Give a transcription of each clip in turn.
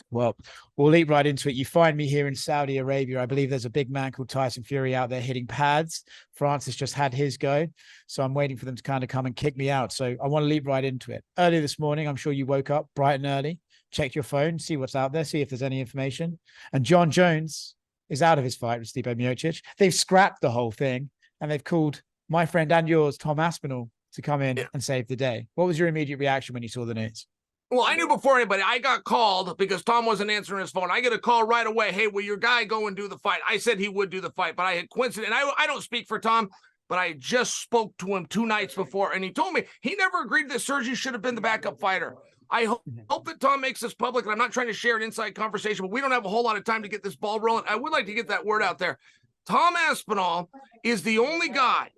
Well, we'll leap right into it. You find me here in Saudi Arabia. I believe there's a big man called Tyson Fury out there hitting pads. Francis just had his go. So I'm waiting for them to kind of come and kick me out. So I want to leap right into it. Early this morning, I'm sure you woke up bright and early, checked your phone, see what's out there, see if there's any information. And Jon Jones is out of his fight with Stipe Miocic. They've scrapped the whole thing and they've called my friend and yours, Tom Aspinall, to come in and save the day. What was your immediate reaction when you saw the news? Well, I knew before anybody. I got called because Tom wasn't answering his phone. I get a call right away. Hey, will your guy go and do the fight? I said he would do the fight, but I had coincidence. And I don't speak for Tom, but I just spoke to him 2 nights before, and he told me he never agreed that Sergey should have been the backup fighter. I hope that Tom makes this public, and I'm not trying to share an inside conversation, but we don't have a whole lot of time to get this ball rolling. I would like to get that word out there. Tom Aspinall is the only guy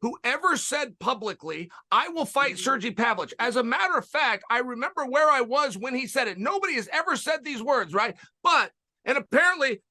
who ever said publicly, I will fight Sergey Pavlich. As a matter of fact, I remember where I was when he said it. Nobody has ever said these words, right? But, and apparently,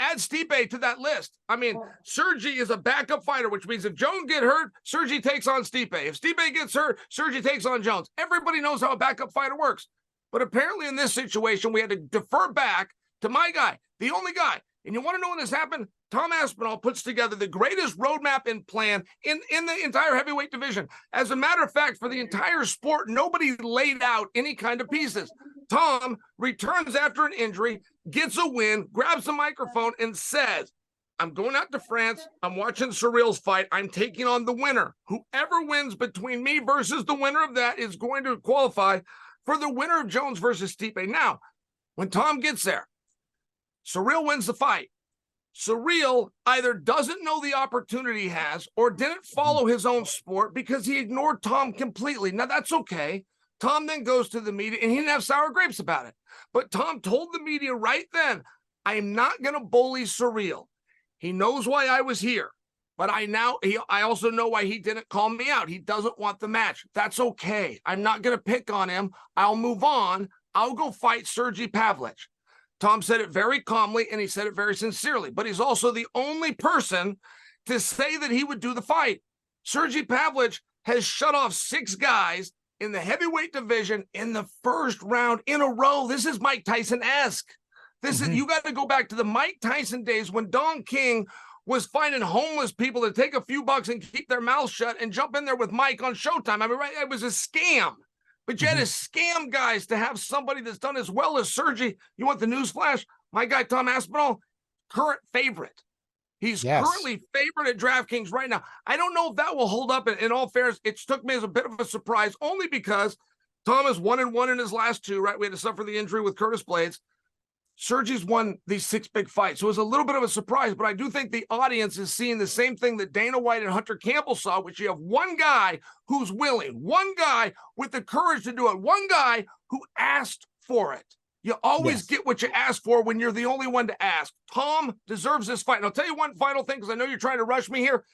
add Stipe to that list. I mean, Sergey is a backup fighter, which means if Jones get hurt, Sergey takes on Stipe. If Stipe gets hurt, Sergey takes on Jones. Everybody knows how a backup fighter works. But apparently in this situation, we had to defer back to my guy, the only guy. And you want to know when this happened? Tom Aspinall puts together the greatest roadmap and plan in the entire heavyweight division. As a matter of fact, for the entire sport, nobody laid out any kind of pieces. Tom returns after an injury, gets a win, grabs the microphone, and says, I'm going out to France. I'm watching Surreal's fight. I'm taking on the winner. Whoever wins between me versus the winner of that is going to qualify for the winner of Jones versus Stipe. Now, when Tom gets there, Surreal wins the fight. Surreal either doesn't know the opportunity he has or didn't follow his own sport because he ignored Tom completely. Now, that's okay. Tom then goes to the media, and he didn't have sour grapes about it. But Tom told the media right then, I am not going to bully Surreal. He knows why I was here. But I also know why he didn't call me out. He doesn't want the match. That's okay. I'm not going to pick on him. I'll move on. I'll go fight Sergey Pavlich. Tom said it very calmly, and he said it very sincerely, but he's also the only person to say that he would do the fight. Sergey Pavlich has shut off 6 guys in the heavyweight division in the first round in a row. This is Mike Tyson-esque. This is, you got to go back to the Mike Tyson days when Don King was finding homeless people to take a few bucks and keep their mouths shut and jump in there with Mike on Showtime. I mean, right, it was a scam. But you had to scam guys to have somebody that's done as well as Sergey. You want the news flash? My guy, Tom Aspinall, current favorite. He's currently favorite at DraftKings right now. I don't know if that will hold up. In all fairness, it took me as a bit of a surprise, only because Tom is 1-1 in his last 2, right? We had to suffer the injury with Curtis Blades. Sergey's won these 6 big fights. So it was a little bit of a surprise, but I do think the audience is seeing the same thing that Dana White and Hunter Campbell saw, which you have one guy who's willing, one guy with the courage to do it, one guy who asked for it. You always get what you ask for when you're the only one to ask. Tom deserves this fight. And I'll tell you one final thing, because I know you're trying to rush me here.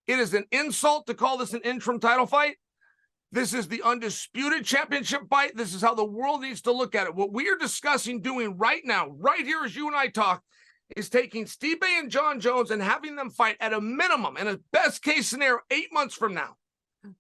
It is an insult to call this an interim title fight. This is the undisputed championship fight. This is how the world needs to look at it. What we are discussing doing right now, right here as you and I talk, is taking Stipe and Jon Jones and having them fight at a minimum, in a best case scenario, 8 months from now.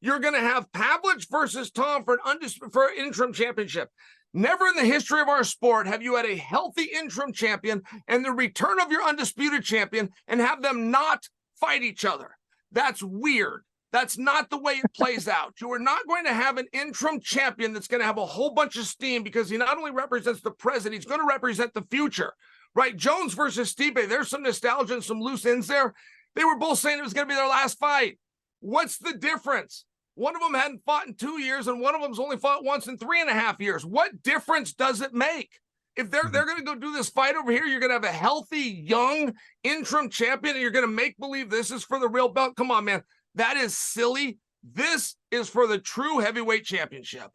You're going to have Pavlich versus Tom for an interim championship. Never in the history of our sport have you had a healthy interim champion and the return of your undisputed champion and have them not fight each other. That's weird. That's not the way it plays out. You are not going to have an interim champion that's going to have a whole bunch of steam because he not only represents the present, he's going to represent the future, right? Jones versus Stipe, there's some nostalgia and some loose ends there. They were both saying it was going to be their last fight. What's the difference? One of them hadn't fought in 2 years, and one of them's only fought once in 3.5 years. What difference does it make? If they're going to go do this fight over here, you're going to have a healthy, young interim champion, and you're going to make believe this is for the real belt. Come on, man. That is silly. This is for the true heavyweight championship.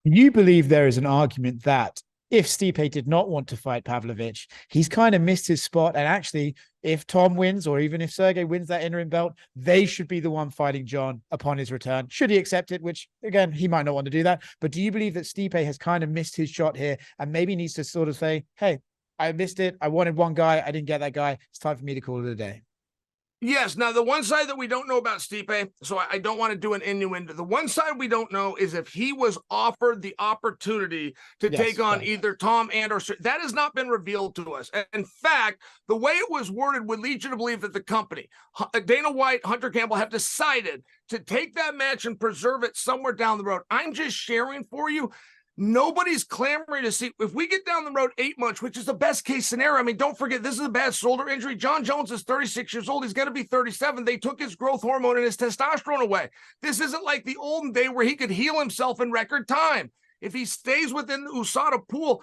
You believe there is an argument that if Stipe did not want to fight Pavlovich, he's kind of missed his spot. And actually, if Tom wins, or even if Sergey wins that interim belt, they should be the one fighting Jon upon his return. Should he accept it, which, again, he might not want to do that. But do you believe that Stipe has kind of missed his shot here and maybe needs to sort of say, hey, I missed it. I wanted one guy. I didn't get that guy. It's time for me to call it a day. Yes. Now, the one side that we don't know about Stipe, so I don't want to do an innuendo. The one side we don't know is if he was offered the opportunity to take on either Tom and or that has not been revealed to us. In fact, the way it was worded would lead you to believe that the company, Dana White, Hunter Campbell, have decided to take that match and preserve it somewhere down the road. I'm just sharing for you. Nobody's clamoring to see if we get down the road 8 months, which is the best case scenario. I mean, don't forget, this is a bad shoulder injury. Jon Jones is 36 years old. He's going to be 37. They took his growth hormone and his testosterone away. This isn't like the olden day where he could heal himself in record time. If he stays within the USADA pool,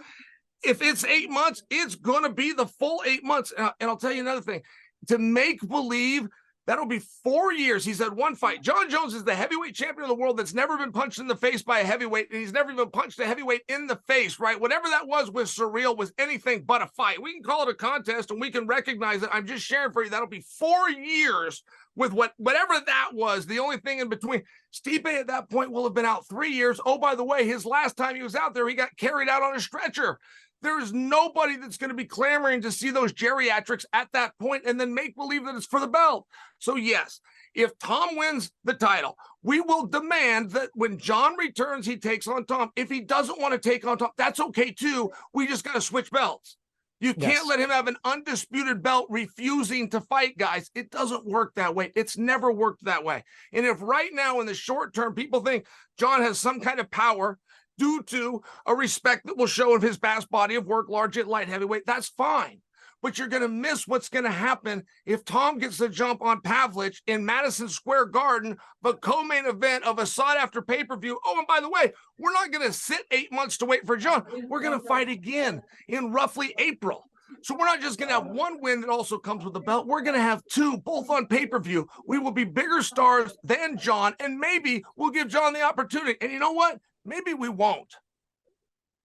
if it's 8 months, it's going to be the full 8 months. And I'll tell you another thing, to make believe that'll be 4 years. He's had one fight. Jon Jones is the heavyweight champion of the world that's never been punched in the face by a heavyweight, and he's never even punched a heavyweight in the face, right? Whatever that was surreal, was anything but a fight. We can call it a contest, and we can recognize it. I'm just sharing for you. That'll be 4 years with whatever that was. The only thing in between, Stipe at that point will have been out 3 years. Oh, by the way, his last time he was out there, he got carried out on a stretcher. There's nobody that's going to be clamoring to see those geriatrics at that point and then make believe that it's for the belt. So yes, if Tom wins the title, we will demand that when Jon returns, he takes on Tom. If he doesn't want to take on Tom, that's okay too. We just got to switch belts. You can't let him have an undisputed belt refusing to fight, guys. It doesn't work that way. It's never worked that way. And if right now in the short term, people think Jon has some kind of power due to a respect that will show of his past body of work, large at light heavyweight, that's fine. But you're going to miss what's going to happen if Tom gets the jump on Pavlich in Madison Square Garden, the co-main event of a sought-after pay-per-view. Oh, and by the way, we're not going to sit 8 months to wait for Jon. We're going to fight again in roughly April. So we're not just going to have one win that also comes with the belt. We're going to have two, both on pay-per-view. We will be bigger stars than Jon, and maybe we'll give Jon the opportunity. And you know what? Maybe we won't.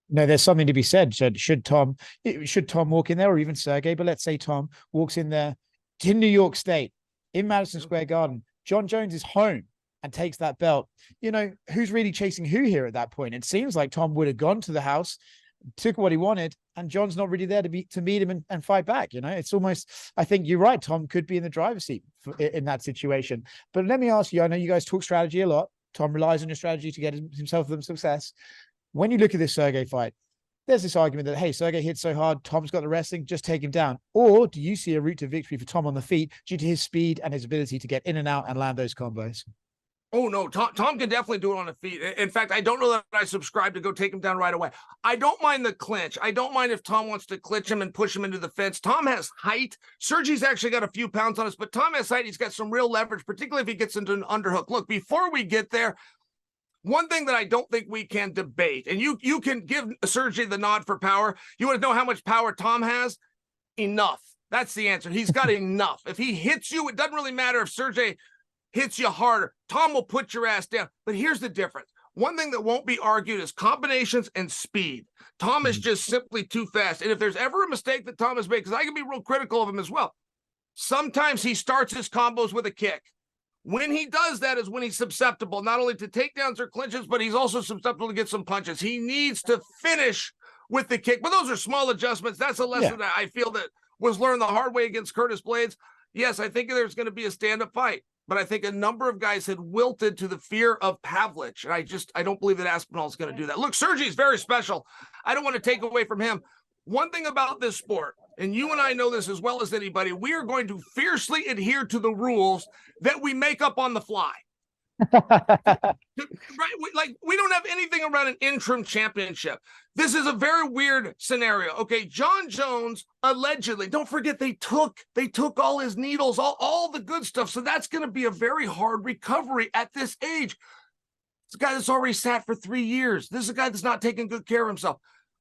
No, there's something to be said. Should Tom walk in there, or even Sergey? But let's say Tom walks in there in New York State, in Madison Square Garden. Jon Jones is home and takes that belt. You know, who's really chasing who here at that point? It seems like Tom would have gone to the house, took what he wanted, and Jon's not really there to meet him and fight back. You know, it's almost, I think you're right. Tom could be in the driver's seat in that situation. But let me ask you, I know you guys talk strategy a lot. Tom relies on your strategy to get himself some success. When you look at this Sergey fight, there's this argument that, hey, Sergey hit so hard, Tom's got the wrestling, just take him down. Or do you see a route to victory for Tom on the feet due to his speed and his ability to get in and out and land those combos? Oh, no, Tom can definitely do it on the feet. In fact, I don't know that I subscribe to go take him down right away. I don't mind the clinch. I don't mind if Tom wants to clinch him and push him into the fence. Tom has height. Sergey's actually got a few pounds on us, but Tom has height. He's got some real leverage, particularly if he gets into an underhook. Look, before we get there, one thing that I don't think we can debate, and you can give Sergey the nod for power. You want to know how much power Tom has? Enough. That's the answer. He's got enough. If he hits you, it doesn't really matter if Sergey hits you harder. Tom will put your ass down. But here's the difference. One thing that won't be argued is combinations and speed. Tom is just simply too fast. And if there's ever a mistake that Tom has made, because I can be real critical of him as well, sometimes he starts his combos with a kick. When he does that is when he's susceptible, not only to takedowns or clinches, but he's also susceptible to get some punches. He needs to finish with the kick. But those are small adjustments. That's a lesson that I feel that was learned the hard way against Curtis Blades. Yes, I think there's going to be a stand-up fight, but I think a number of guys had wilted to the fear of Pavlich. And I don't believe that Aspinall is going to do that. Look, Sergey's very special. I don't want to take away from him. One thing about this sport, and you and I know this as well as anybody, we are going to fiercely adhere to the rules that we make up on the fly. Right? We don't have anything around an interim championship. This is a very weird scenario. Okay, Jon Jones allegedly, don't forget they took all his needles, all the good stuff. So that's going to be a very hard recovery at this age. It's a guy that's already sat for 3 years. This is a guy that's not taking good care of himself.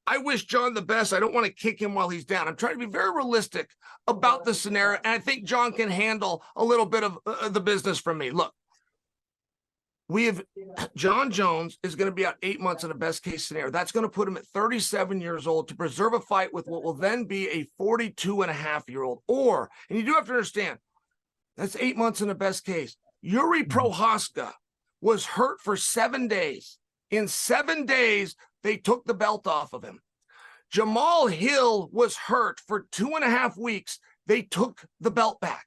I wish Jon the best. I don't want to kick him while he's down. I'm trying to be very realistic about the scenario, and I think Jon can handle a little bit of the business from me. Look, Jon Jones is going to be out 8 months in a best case scenario. That's going to put him at 37 years old to preserve a fight with what will then be a 42-and-a-half-year-old. And you do have to understand, that's 8 months in the best case. Yuri Prohaska was hurt for 7 days. In 7 days, they took the belt off of him. Jamal Hill was hurt for 2.5 weeks. They took the belt back.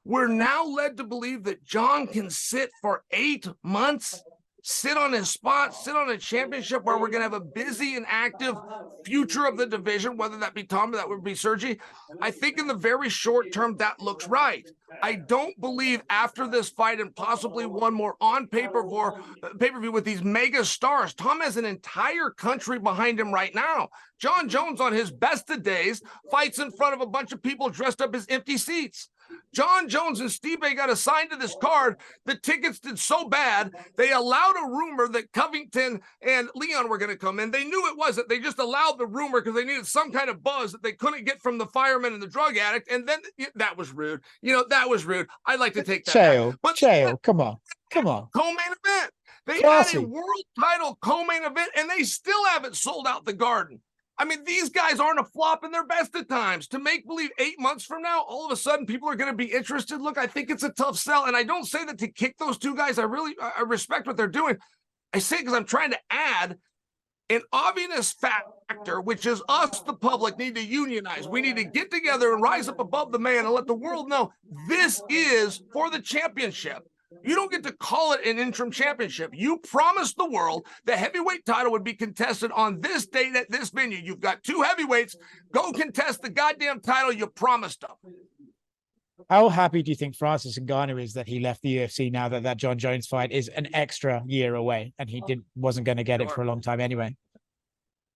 we're now led to believe that Jon can sit for 8 months, sit on his spot, sit on a championship where we're going to have a busy and active future of the division, whether that be Tom or that would be Sergey. I think in the very short term, that looks right. I don't believe after this fight and possibly one more on pay-per-view with these mega stars, Tom has an entire country behind him right now. Jon Jones on his best of days fights in front of a bunch of people dressed up as empty seats. Jon Jones and Stipe got assigned to this card. The tickets did so bad, they allowed a rumor that Covington and Leon were going to come in. They knew it wasn't. They just allowed the rumor because they needed some kind of buzz that they couldn't get from the fireman and the drug addict. And then that was rude. That was rude. I'd like to take that back. But Chael, come on. Co-main event. They Classy. had a world title co-main event, and they still haven't sold out the Garden. I mean, these guys aren't a flop in their best of times. To make believe 8 months from now, all of a sudden people are going to be interested. Look, I think it's a tough sell. And I don't say that to kick those two guys. I respect what they're doing. I say it because I'm trying to add an obvious factor, which is us, the public, need to unionize. We need to get together and rise up above the man and let the world know this is for the championship. You don't get to call it an interim championship. You promised the world the heavyweight title would be contested on this date at this venue. You've got two heavyweights. Go contest the goddamn title you promised them. How happy do you think Francis Ngannou is that he left the UFC now that Jon Jones fight is an extra year away and he wasn't going to get it for a long time anyway?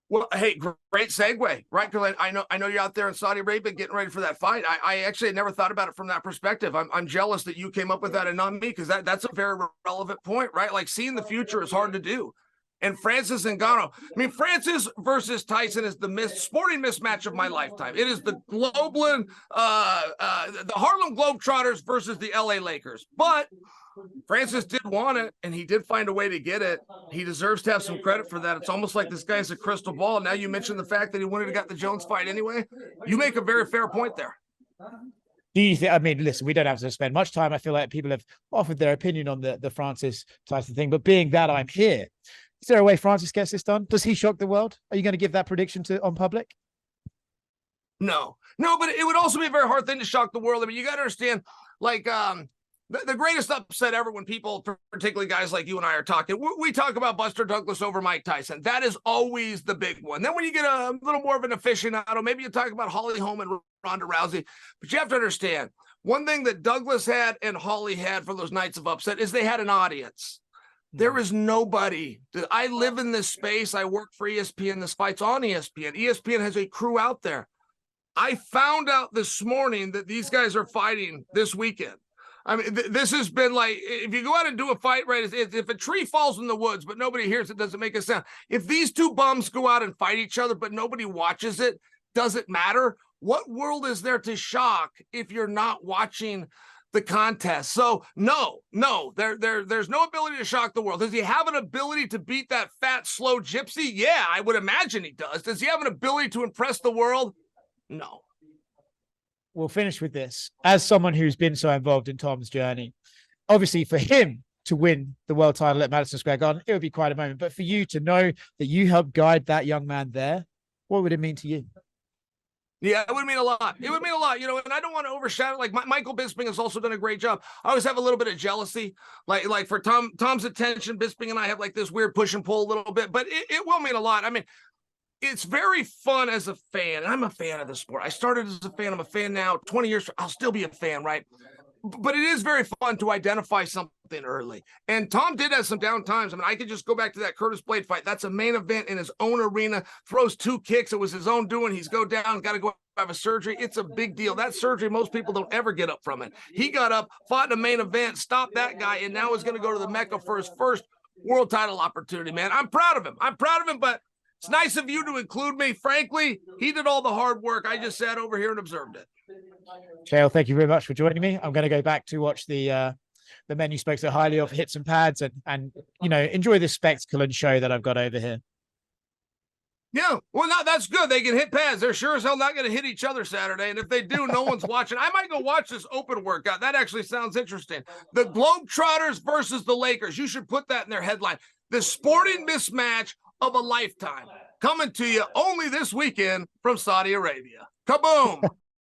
Well, hey, great segue, right? Because I know you're out there in Saudi Arabia getting ready for that fight. I actually had never thought about it from that perspective. I'm jealous that you came up with that and not me, because that's a very relevant point, right? Like, seeing the future is hard to do. And Francis Ngannou, Francis versus Tyson is the sporting mismatch of my lifetime. It is the the Harlem Globetrotters versus the LA Lakers. But Francis did want it, and he did find a way to get it. He deserves to have some credit for that. It's almost like this guy's a crystal ball. Now you mentioned the fact that he wouldn't have got the Jones fight anyway. You make a very fair point there. Do you think, listen, we don't have to spend much time. I feel like people have offered their opinion on the Francis Tyson thing, but being that I'm here, is there a way Francis gets this done? Does he shock the world? Are you going to give that prediction on public? No, but it would also be a very hard thing to shock the world. You got to understand, like, the greatest upset ever when people, particularly guys like you and I, are talking, we talk about Buster Douglas over Mike Tyson. That is always the big one. Then when you get a little more of an aficionado, maybe you talk about Holly Holm and Ronda Rousey. But you have to understand, one thing that Douglas had and Holly had for those nights of upset is they had an audience. There is nobody. I live in this space. I work for ESPN. This fight's on ESPN. ESPN has a crew out there. I found out this morning that these guys are fighting this weekend. This has been like, if you go out and do a fight, right, if a tree falls in the woods, but nobody hears it, doesn't make a sound. If these two bums go out and fight each other, but nobody watches it, does it matter? What world is there to shock if you're not watching the contest? So no, there's no ability to shock the world. Does he have an ability to beat that fat, slow gypsy? Yeah, I would imagine he does. Does he have an ability to impress the world? No. We'll finish with this. As someone who's been so involved in Tom's journey, obviously for him to win the world title at Madison Square Garden, it would be quite a moment. But for you to know that you helped guide that young man there, what would it mean to you? Yeah, it would mean a lot. It would mean a lot, and I don't want to overshadow. Like, Michael Bisping has also done a great job. I always have a little bit of jealousy, like for Tom's attention. Bisping and I have like this weird push and pull a little bit, but it will mean a lot. It's very fun as a fan, and I'm a fan of the sport. I started as a fan. I'm a fan now. 20 years, I'll still be a fan, right? But it is very fun to identify something early. And Tom did have some down times. I could just go back to that Curtis Blade fight. That's a main event in his own arena. Throws 2 kicks. It was his own doing. He's go down, got to go have a surgery. It's a big deal. That surgery, most people don't ever get up from it. He got up, fought in a main event, stopped that guy, and now is going to go to the Mecca for his first world title opportunity, man. I'm proud of him, but it's nice of you to include me. Frankly, he did all the hard work. I just sat over here and observed it. Chael, thank you very much for joining me. I'm going to go back to watch the men you spoke so highly of, hit some pads, and enjoy this spectacle and show that I've got over here. Yeah, well, that's good. They can hit pads. They're sure as hell not going to hit each other Saturday. And if they do, no one's watching. I might go watch this open workout. That actually sounds interesting. The Globetrotters versus the Lakers. You should put that in their headline. The sporting mismatch of a lifetime, coming to you only this weekend from Saudi Arabia. Kaboom!